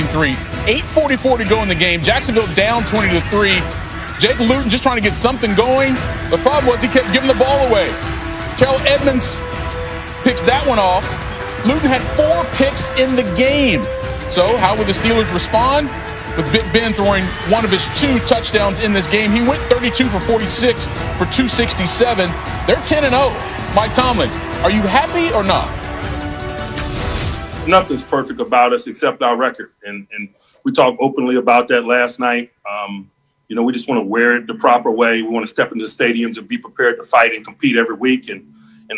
3. 8:44 to go in the game. Jacksonville down 20-3. Jake Luton just trying to get something going. The problem was he kept giving the ball away. Terrell Edmonds picks that one off. Luton had 4 picks in the game. So how would the Steelers respond? With Big Ben throwing one of his 2 touchdowns in this game. He went 32 for 46 for 267. They're 10-0. Mike Tomlin, are you happy or not? Nothing's perfect about us except our record. And we talked openly about that last night. We just want to wear it the proper way. We want to step into the stadiums and be prepared to fight and compete every week and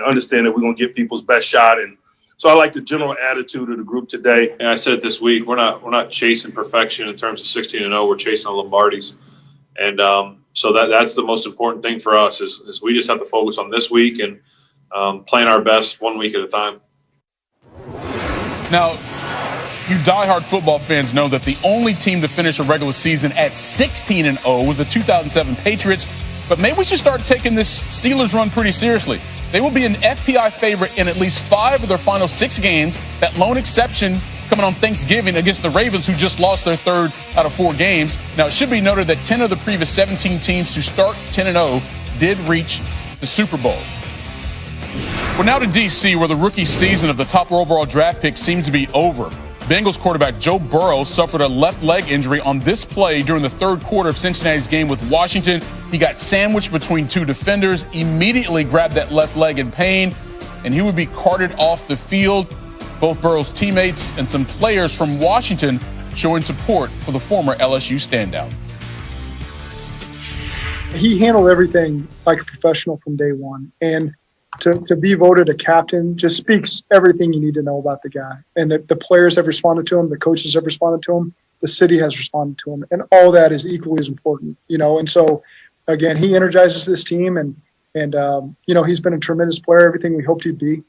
understand that we're going to get people's best shot. And so I like the general attitude of the group today. And I said it this week, we're not chasing perfection in terms of 16-0. We're chasing the Lombardis. And so that's the most important thing for us is we just have to focus on this week and playing our best 1 week at a time. Now, you diehard football fans know that the only team to finish a regular season at 16-0 was the 2007 Patriots. But maybe we should start taking this Steelers run pretty seriously. They will be an FPI favorite in at least 5 of their final 6 games. That lone exception coming on Thanksgiving against the Ravens, who just lost their 3rd out of 4 games. Now, it should be noted that 10 of the previous 17 teams to start 10-0 did reach the Super Bowl. We're now to D.C., where the rookie season of the top overall draft pick seems to be over. Bengals quarterback Joe Burrow suffered a left leg injury on this play during the 3rd quarter of Cincinnati's game with Washington. He got sandwiched between 2 defenders, immediately grabbed that left leg in pain, and he would be carted off the field. Both Burrow's teammates and some players from Washington showing support for the former LSU standout. He handled everything like a professional from day one, and to be voted a captain just speaks everything you need to know about the guy. And the players have responded to him, the coaches have responded to him, the city has responded to him, and all that is equally as important, And so, again, he energizes this team, and he's been a tremendous player, everything we hoped he'd be.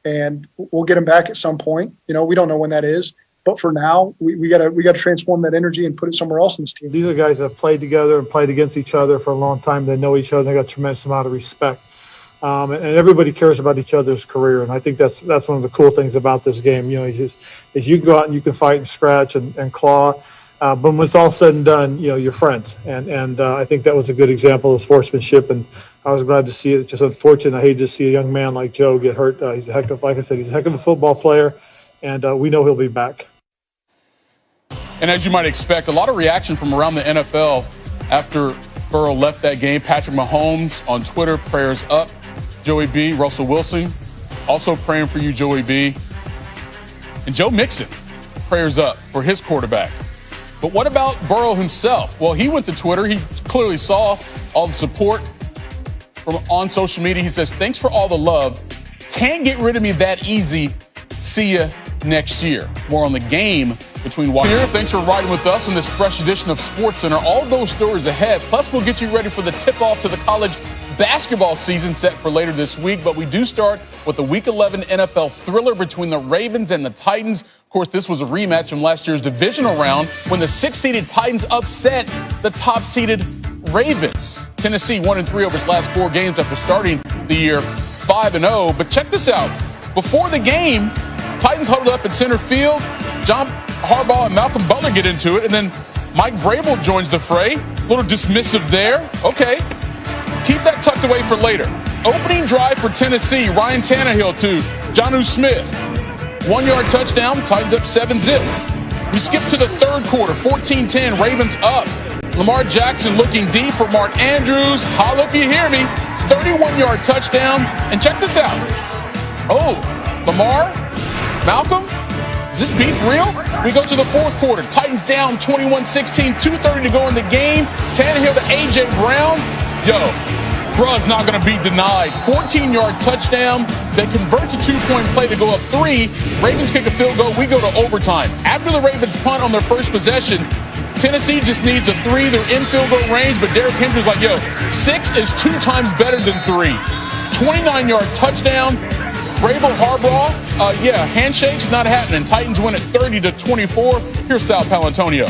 And we'll get him back at some point. We don't know when that is, but for now, we got to transform that energy and put it somewhere else in this team. These are guys that have played together and played against each other for a long time. They know each other. They got a tremendous amount of respect. And everybody cares about each other's career, and I think that's one of the cool things about this game. Is you can go out and you can fight and scratch and claw, but when it's all said and done, you're friends. And I think that was a good example of sportsmanship, and I was glad to see it. It's just unfortunate. I hate to see a young man like Joe get hurt. He's a heck of a football player, and we know he'll be back. And as you might expect, a lot of reaction from around the NFL after Burrow left that game. Patrick Mahomes on Twitter, prayers up. Joey B, Russell Wilson, also praying for you, Joey B. And Joe Mixon, prayers up for his quarterback. But what about Burrow himself? Well, he went to Twitter. He clearly saw all the support from on social media. He says, thanks for all the love. Can't get rid of me that easy. See ya next year. More on the game between Washington. Thanks for riding with us on this fresh edition of SportsCenter. All those stories ahead. Plus, we'll get you ready for the tip-off to the college basketball season set for later this week. But we do start with the Week 11 NFL thriller between the Ravens and the Titans. Of course, this was a rematch from last year's divisional round when the 6-seeded Titans upset the top-seeded Ravens. Tennessee 1-3 over its last 4 games after starting the year 5-0. But check this out. Before the game, Titans huddled up at center field. John Harbaugh and Malcolm Butler get into it, and then Mike Vrabel joins the fray. A little dismissive there. Okay. Keep that tucked away for later. Opening drive for Tennessee. Ryan Tannehill to Jonnu Smith. 1-yard touchdown. Titans up 7-0. We skip to the 3rd quarter. 14-10. Ravens up. Lamar Jackson looking deep for Mark Andrews. Holla if you hear me. 31-yard touchdown. And check this out. Oh, Lamar? Malcolm? Is this beef real? We go to the 4th quarter. Titans down 21-16. 2:30 to go in the game. Tannehill to A.J. Brown. Yo, bruh's not going to be denied. 14-yard touchdown. They convert to 2-point play to go up 3. Ravens kick a field goal. We go to overtime. After the Ravens punt on their first possession, Tennessee just needs a 3. They're in field goal range, but Derrick Henry's like, 6 is 2 times better than 3. 29-yard touchdown. Vrabel, Harbaugh, handshakes not happening. Titans win at 30-24. Here's Sal Palantonio.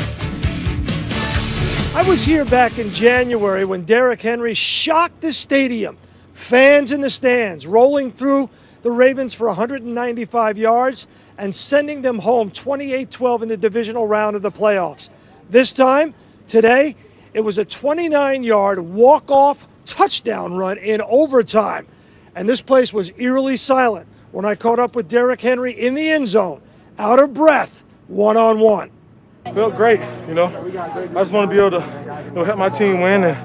I was here back in January when Derrick Henry shocked the stadium. Fans in the stands rolling through the Ravens for 195 yards. and sending them home 28-12 in the divisional round of the playoffs. This time, today, it was a 29-yard walk-off touchdown run in overtime. And this place was eerily silent when I caught up with Derrick Henry in the end zone, out of breath, one-on-one. Felt great, I just want to be able to help my team win, and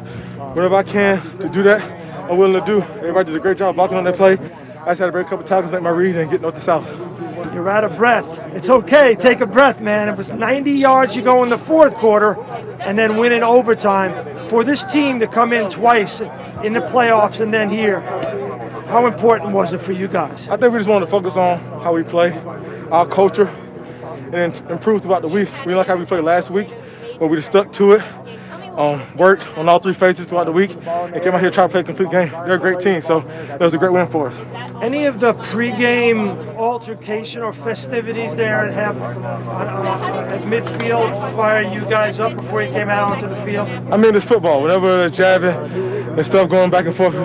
whatever I can to do that, I'm willing to do. Everybody did a great job blocking on that play. I just had to break a couple tackles, make my read, and get north to south. You're out of breath. It's okay. Take a breath, man. It was 90 yards you go in the fourth quarter and then win in overtime. For this team to come in twice in the playoffs and then here, how important was it for you guys? I think we just wanted to focus on how we play, our culture, and then improve throughout the week. We like how we played last week, but we just stuck to it. Worked on all three phases throughout the week and came out here trying to play a complete game. They're a great team, so it was a great win for us. Any of the pregame altercation or festivities there at midfield fire you guys up before you came out onto the field? I mean, it's football. Whenever there's jabbing and stuff going back and forth,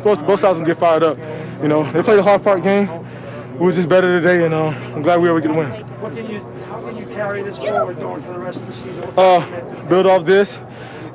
both sides can get fired up. They played a hard-fought game. We were just better today, and I'm glad we were able to get a win. How can you carry this forward going for the rest of the season? Build off this.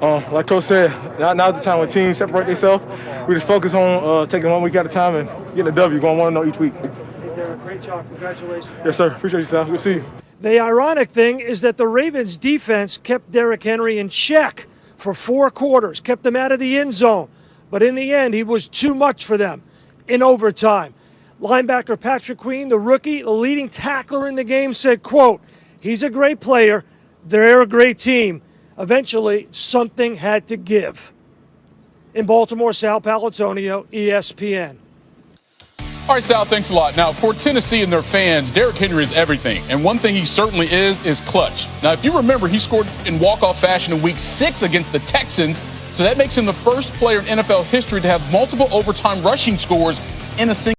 Like Coach said, now's the time when teams separate themselves. We just focus on taking 1 week at a time and getting a W, going 1-0 each week. Hey, Derrick, great job. Congratulations. Yes, sir. Appreciate you, Sal. Good to see you. The ironic thing is that the Ravens' defense kept Derrick Henry in check for 4 quarters, kept him out of the end zone. But in the end, he was too much for them in overtime. Linebacker Patrick Queen, the rookie, the leading tackler in the game, said, quote, "He's a great player. They're a great team. Eventually, something had to give." In Baltimore, Sal Paolatonio, ESPN. All right, Sal, thanks a lot. Now, for Tennessee and their fans, Derrick Henry is everything. And one thing he certainly is clutch. Now, if you remember, he scored in walk-off fashion in Week 6 against the Texans. So that makes him the first player in NFL history to have multiple overtime rushing scores in a single